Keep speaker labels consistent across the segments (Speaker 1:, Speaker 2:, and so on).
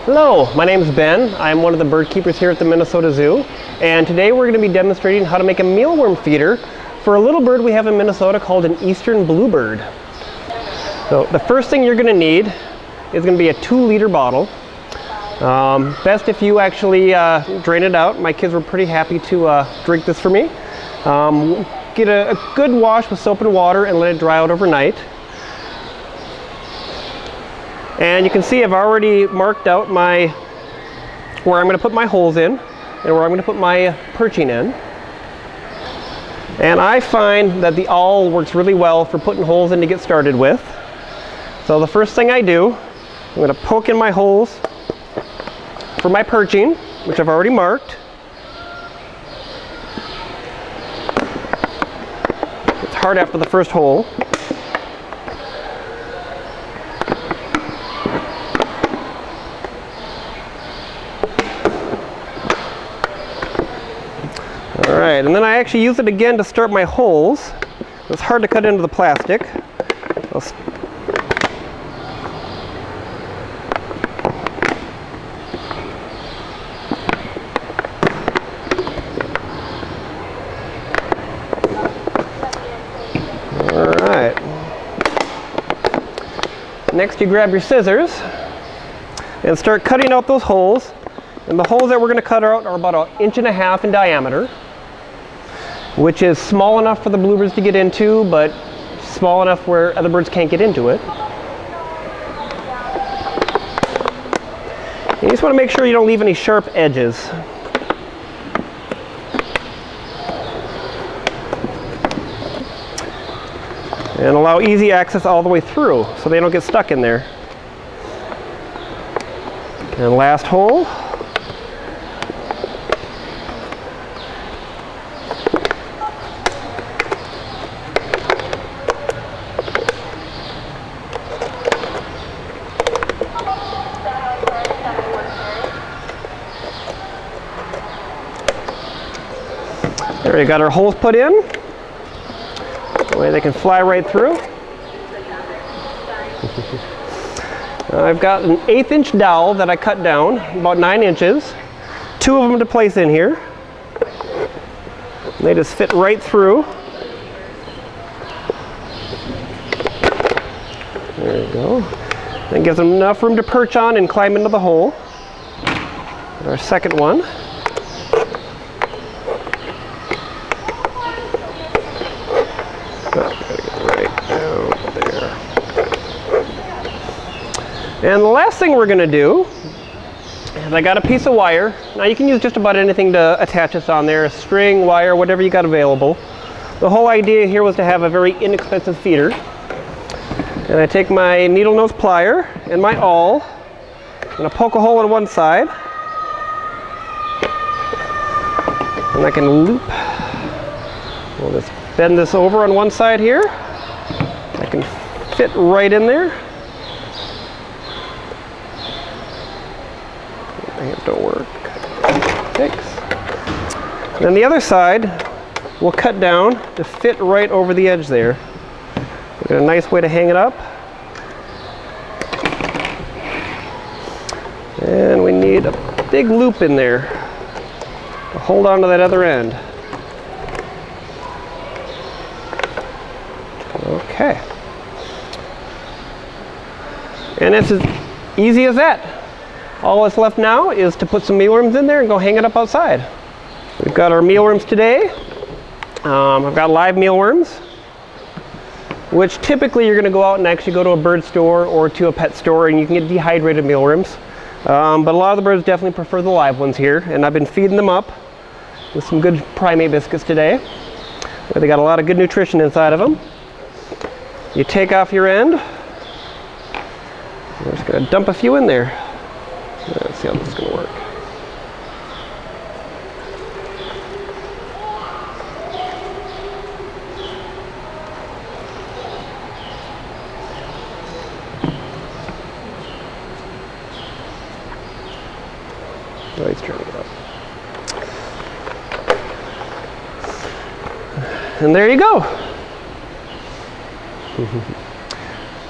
Speaker 1: Hello, my name is Ben. I'm one of the bird keepers here at the Minnesota Zoo, and today we're going to be demonstrating how to make a mealworm feeder for a little bird we have in Minnesota called an eastern bluebird. So the first thing you're going to need is going to be a 2-liter bottle. Best if you actually drain it out. My kids were pretty happy to drink this for me. Get a good wash with soap and water and let it dry out overnight. And you can see I've already marked out where I'm going to put my holes in and where I'm going to put my perching in. And I find that the awl works really well for putting holes in to get started with. So the first thing I do, I'm going to poke in my holes for my perching, which I've already marked. It's hard after the first hole. Alright, and then I actually use it again to start my holes. It's hard to cut into the plastic. Alright. Next you grab your scissors and start cutting out those holes. And the holes that we're going to cut out are about 1.5 inches in diameter, which is small enough for the bluebirds to get into, but small enough where other birds can't get into it. You just want to make sure you don't leave any sharp edges. And allow easy access all the way through so they don't get stuck in there. And last hole. There, we got our holes put in. That way they can fly right through. I've got an 1/8 inch dowel that I cut down, about 9 inches. 2 of them to place in here. They just fit right through. There you go. That gives them enough room to perch on and climb into the hole. And our second one. And the last thing we're going to do is I got a piece of wire. Now you can use just about anything to attach this on there, a string, wire, whatever you got available. The whole idea here was to have a very inexpensive feeder. And I take my needle nose plier and my awl. I'm going to poke a hole in one side. And I can loop. We'll just bend this over on one side here. I can fit right in there. Hands don't work. Thanks. And then the other side we'll cut down to fit right over the edge there. We've got a nice way to hang it up. And we need a big loop in there to hold on to that other end. Okay. And it's as easy as that. All that's left now is to put some mealworms in there and go hang it up outside. We've got our mealworms today. I've got live mealworms, which typically you're going to go out and actually go to a bird store or to a pet store and you can get dehydrated mealworms. But a lot of the birds definitely prefer the live ones here, and I've been feeding them up with some good primate biscuits today. They got a lot of good nutrition inside of them. You take off your end. We're just going to dump a few in there. Let's see how this is going to work. Oh, he's turning it up. And there you go.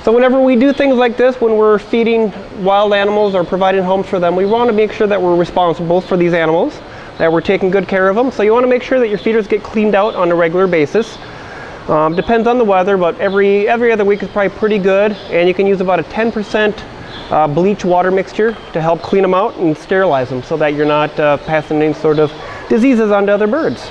Speaker 1: So whenever we do things like this, when we're feeding wild animals or providing homes for them, we want to make sure that we're responsible for these animals, that we're taking good care of them. So you want to make sure that your feeders get cleaned out on a regular basis. Depends on the weather, but every other week is probably pretty good. And you can use about a 10% bleach water mixture to help clean them out and sterilize them so that you're not passing any sort of diseases onto other birds.